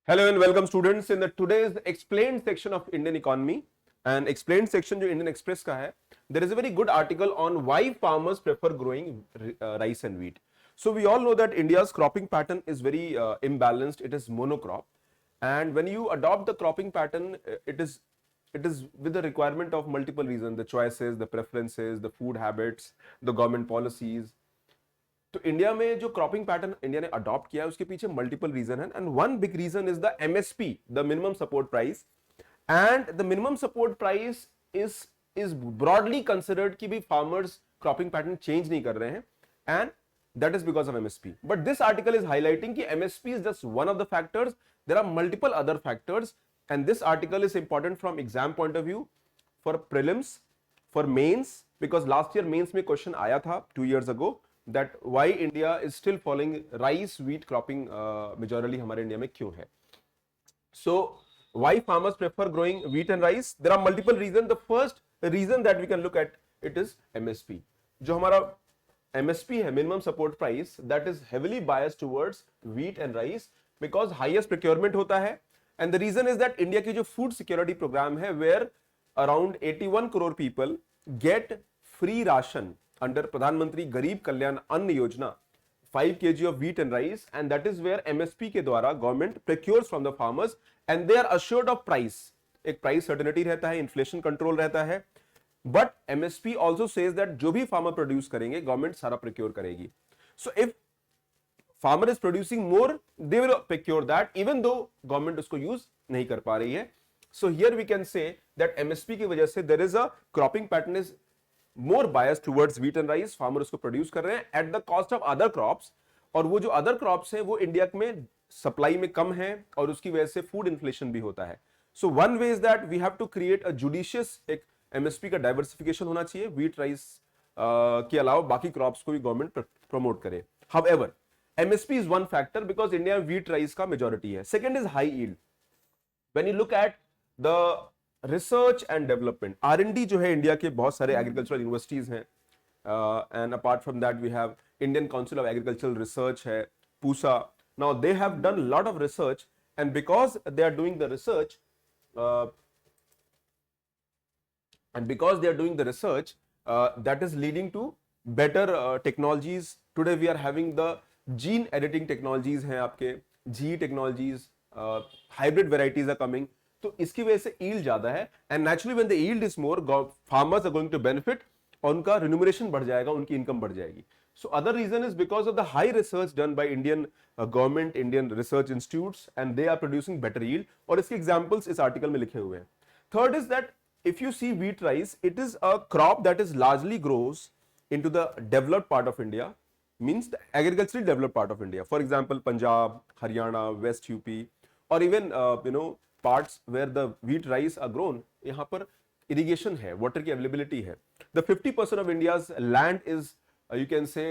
Hello and welcome students in the today's explained section of Indian economy and explained section जो Indian Express का है. There is a very good article on why farmers prefer growing rice and wheat. So we all know that India's cropping pattern is very imbalanced. It is monocrop, and when you adopt the cropping pattern, it is with the requirement of multiple reasons: the choices, the preferences, the food habits, the government policies. तो India में जो cropping pattern India ने adopt किया है उसके पीछे multiple reason है and one big reason is the MSP, the minimum support price. And the minimum support price is is broadly considered कि भी फार्मर्स क्रॉपिंग पैटर्न चेंज नहीं कर रहे हैं and that is because of MSP. But this article is highlighting कि MSP is just one of the factors. There are multiple other factors, and this article is important from exam point of view, for prelims, for mains, because last year mains में question आया था 2 years ago that why India is still following rice wheat cropping majorly हमारे India में क्यों है. So why farmers prefer growing wheat and rice? There are multiple reasons. The first reason that we can look at it is MSP. जो हमारा MSP है, minimum support price, that is heavily biased towards wheat and rice because highest procurement होता है. And the reason is that India की जो food security program है where around 81 crore people get free ration under प्रधानमंत्री गरीब कल्याण अन्न योजना 5 kg of wheat and rice, and that is where MSP के द्वारा government procures from the farmers and they are assured of price. एक price certainty रहता है, inflation control रहता है. But MSP also says that जो भी farmer produce करेंगे government सारा procure करेगी. So if farmer is producing more, they will procure that even though government उसको use नहीं कर पा रही है. So here we can say that MSP की वजह से there is a cropping pattern is more biased towards wheat and rice. Farmer उसको produce कर रहे हैं at the cost of other crops, और वो जो other crops हैं वो इंडिया में supply में कम है और उसकी वजह से food inflation भी होता है. So one way is that we have to create a judicious एक एमएसपी का डाइवर्सिफिकेशन होना चाहिए, व्हीट राइस के अलावा बाकी क्रॉप्स को भी गवर्नमेंट प्रमोट करे. However MSP is one factor because India में व्हीट राइस का मेजॉरिटी है. Second is high yield. When you look at the research and development, R and D जो है इंडिया के बहुत सारे एग्रीकल्चरल यूनिवर्सिटीज हैं and apart from that we have Indian Council of Agricultural Research है, Pusa. Now they have done lot of research and because they are doing the research and because they are doing the research that is leading to better technologies. Today we are having the gene editing technologies हैं आपके, GE technologies, hybrid varieties are coming. तो इसकी वजह से yield ज्यादा है and naturally when the yield is more, farmers are going to benefit और उनका remuneration बढ़ जाएगा, उनकी income बढ़ जाएगी. So other reason is because of the high research done by Indian government, Indian research institutes, and they are producing better yield. और इसके examples इस article में लिखे हुए हैं. Third is that if you see wheat rice, it is a crop that is largely grows into the developed part of India, means the agriculturally developed part of India. For example, Punjab, Haryana, West UP, or even parts where the wheat rice are grown. यहाँ पर irrigation है, water की availability है. The 50% of India's land is you can say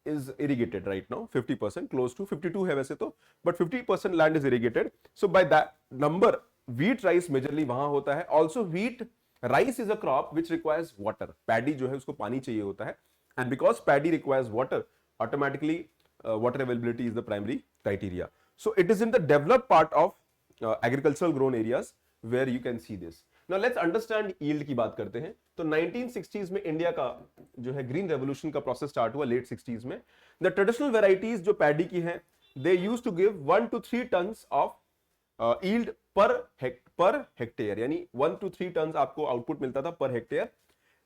is irrigated right now. 50%, close to 52 है वैसे तो, but 50% land is irrigated. So by that number wheat rice majorly वहां होता है. Also wheat rice is a crop which requires water. Paddy जो है उसको पानी चाहिए होता है and because paddy requires water, automatically water availability is the primary criteria. So it is in the developed part of agricultural grown areas where you can see this. Now let's understand yield की बात करते हैं. तो 1960s में India का जो है green revolution का प्रोसेस स्टार्ट हुआ लेट 60s में. द ट्रेडिशनल वेराइटीज जो पैडी की हैं they used to give 1 to 3 tons of yield per hectare, यानी 1 to 3 टन आपको आउटपुट मिलता था per hectare.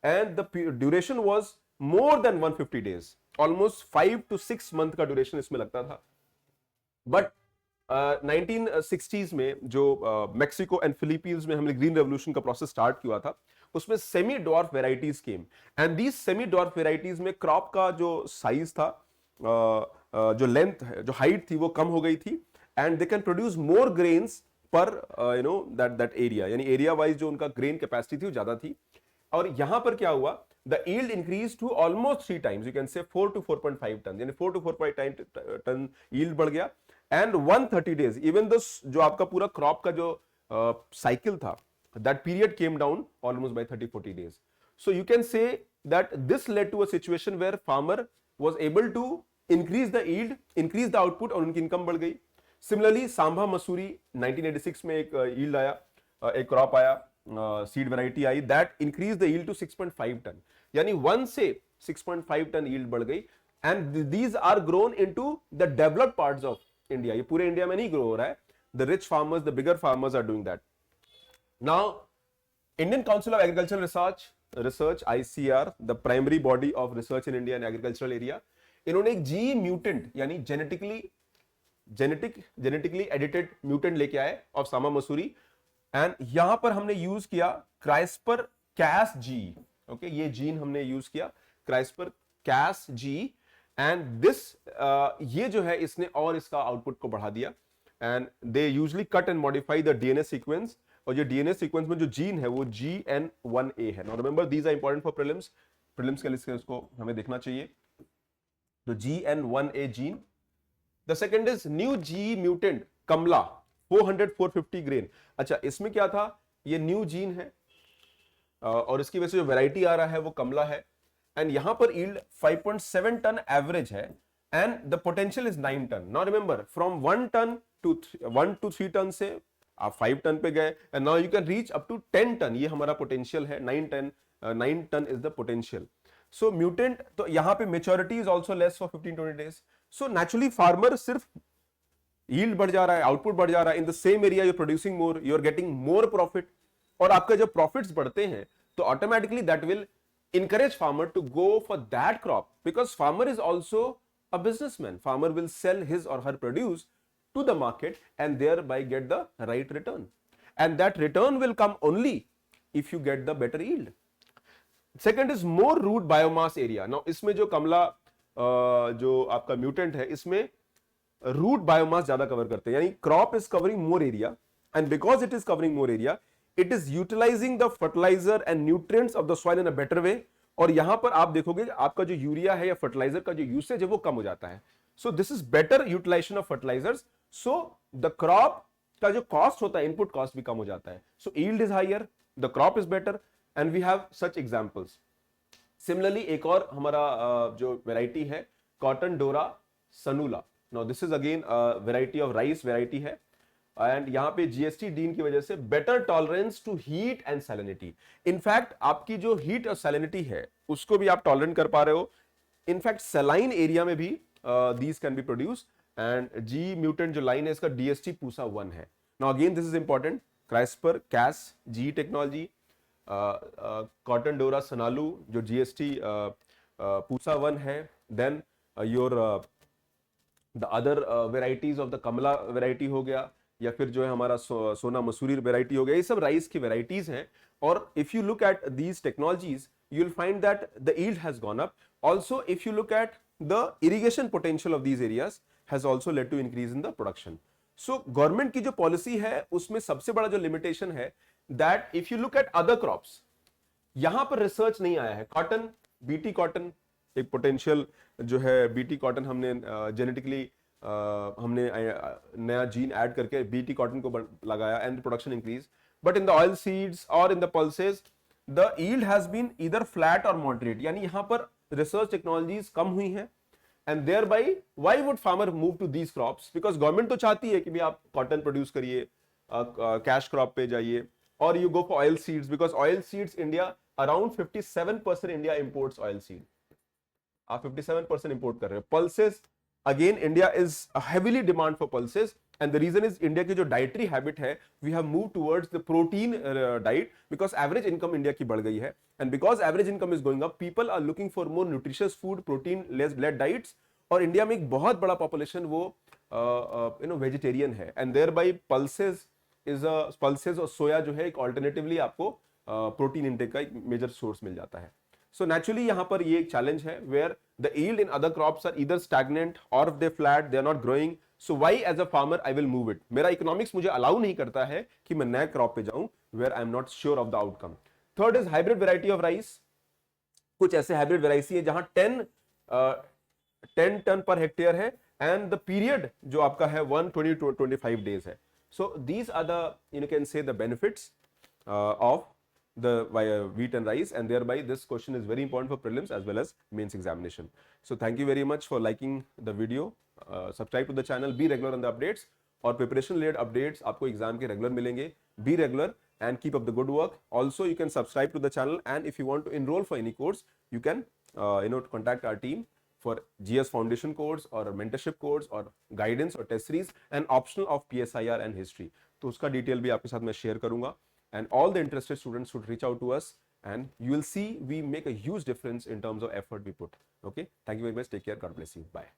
And the duration was more than 150 days, almost 5 to 6 month का duration इसमें लगता था. बट 1960s में जो मेक्सिको एंड फिलीपींस में हमने ग्रीन रेवोल्यूशन का प्रोसेस स्टार्ट किया था, उसमें semi dwarf varieties came and these semi dwarf varieties में क्रॉप का जो साइज था, जो लेंथ है, जो हाइट थी वो कम हो गई थी and they can produce more grains per that area, यानी एरिया वाइज जो उनका ग्रेन कैपेसिटी थी वो ज्यादा थी. और यहां पर क्या हुआ, the yield increased to almost 3 times, you can say 4 to 4.5 ton, यानी 4 to 4.5 टन yield बढ़ गया. एंड 130 डेज इवन द जो आपका पूरा क्रॉप का जो साइकिल था, that period came down almost by 30-40 days. So you can say that this led to a situation where farmer was able to increase the yield, increase the output और उनकी income बढ़ गई. Similarly Sambha Mussoorie 1986 में एक yield आया, एक crop आया, seed variety आई, that increase the yield to 6.5 ton, यानी 1 से 6.5 टन यील्ड बढ़ गई। And these are grown into the developed parts of India, ये पूरे इंडिया में नहीं ग्रो हो रहा है, the rich farmers, the bigger farmers are doing that. Now Indian Council of Agricultural Research ICR, the primary body of research in India and agricultural area, इन्होंने एक जी mutant यानी जेनेटिकली एडिटेड म्यूटेंट लेके आए of Sama Mussoorie, and यहां पर हमने use किया क्राइस्पर Cas जी। Okay, ये जीन हमने यूज किया क्राइस्पर कैस जी, एंड दिस ये जो है इसने और इसका आउटपुट को बढ़ा दिया। And they usually cut and modify the DNA sequence, और ये डीएनए सीक्वेंस में जो जीन है वो GN1A है। Now remember these are important for prelims के लिए इसको हमें देखना चाहिए। तो GN1A gene. The second is new G mutant Kamala 400-450 grain. अच्छा, इसमें क्या था, ये न्यू जीन है और इसकी वजह से जो वैरायटी आ रहा है वो कमला है, एंड यहां पर यील्ड 5.7 टन एवरेज है, and the potential is 9 ton. Now remember from 1 to 3 ton से आप 5 टन पे गए, and now you can reach up to 10 ton, ये हमारा पोटेंशियल है। 9 ton is the potential. So mutant, तो यहां पे maturity is also less for 15-20 days. So naturally farmer सिर्फ यील्ड बढ़ जा रहा है, आउटपुट बढ़ जा रहा है, in the same area you are producing more, you are getting more profit, और आपका जब प्रॉफिट्स बढ़ते हैं तो automatically that will encourage farmer to go for that crop, because farmer is also a businessman. Farmer will sell his or her produce to the market and thereby get the right return, and that return will come only if you get the better yield. Second is more root biomass area. Now इसमें जो कमला जो आपका mutant है, इसमें root biomass ज्यादा cover करते हैं, यानी crop is covering more area, and because it is covering more area it is utilising the fertiliser and nutrients of the soil in a better way. और यहां पर आप देखोगे आपका जो यूरिया है या फर्टिलाइजर का जो यूसेज है वो कम हो जाता है। So this is better utilisation of fertilisers, so the crop का जो कॉस्ट होता है, इनपुट कॉस्ट भी कम हो जाता है। So yield is higher, the crop is better, and we have such examples. Similarly एक और हमारा जो वेराइटी है कॉटन डोरा सनूला। Now this is again variety of rice variety है, एंड यहां पे जीएसटी डीन की वजह से better tolerance to heat and salinity. In fact आपकी जो हीट और सैलिनिटी है उसको भी आप टॉलरेट कर पा रहे हो। इनफैक्ट सलाइन एरिया में भी these can be produce, and G mutant जो लाइन है इसका DST पूसा 1 है। Now again this is important, CRISPR Cas G technology, cotton डोरा सनालू जो GST पूसा 1 है, then your the other varieties of the Kamala variety हो गया, या फिर जो है हमारा सोना मसूरी वेराइटी हो गया, ये सब राइस की वेराइटीज हैं। और if you look at these technologies you will find that the yield has gone up. Also if you look at the irrigation potential of these areas has also led to increase in the production. So government की जो policy है उसमें सबसे बड़ा जो limitation है that if you look at other crops, यहां पर रिसर्च नहीं आया है। कॉटन, BT कॉटन एक पोटेंशियल जो है, BT कॉटन हमने जेनेटिकली हमने नया जीन ऐड करके BT कॉटन को लगाया and production increase, but in the oil seeds और in the pulses the yield has been either flat और मॉडरेट, यानी यहां पर रिसर्च टेक्नोलॉजीज कम हुई हैं, and thereby why would farmer move to these crops, because government तो चाहती है कि भी आप कॉटन प्रोड्यूस करिए, कैश क्रॉप पे जाइए, और you go for oil seeds, because oil seeds India around 57% India imports oil seed, आप 57% इंपोर्ट कर रहे हो। Pulses again India is heavily demand for pulses, and the reason is India की जो डाइटरी हैबिट है, we have move towards the protein diet, because average income India की बढ़ गई है, and because average income is going up people are looking for more nutritious food, protein less led diets, और India में एक बहुत बड़ा पॉपुलेशन वो वेजिटेरियन है, एंड देयर बाई पल्सेस और सोया जो है एक ऑल्टरनेटिवली आपको प्रोटीन इंटेक का एक मेजर सोर्स मिल जाता है। सो नेचुरली यहां पर ये एक चैलेंज है where the yield in other crops are either stagnant और they flat, they are not growing, so why as a farmer I will move it. मेरा इकोनॉमिक्स मुझे अलाउ नहीं करता है कि मैं नए क्रॉप पे जाऊं where I am not sure of the outcome. Third is hybrid variety of rice. कुछ ऐसे हाइब्रिड वेराइटी है जहां 10 टन पर हेक्टेयर है, एंड द पीरियड जो आपका है 120 to 25 डेज है। So these are the you can say the benefits of the wheat and rice, and thereby this question is very important for prelims as well as mains examination. So thank you very much for liking the video, subscribe to the channel, be regular on the updates, और preparation related updates आपको exam के regular मिलेंगे. Be regular and keep up the good work. Also, you can subscribe to the channel, and if you want to enroll for any course, you can contact our team for GS foundation course or mentorship course or guidance or test series and optional of PSIR and history. तो उसका detail भी आपके साथ मैं share करूंगा. And all the interested students should reach out to us, and you will see we make a huge difference in terms of effort we put. Okay, thank you very much. Take care. God bless you. Bye.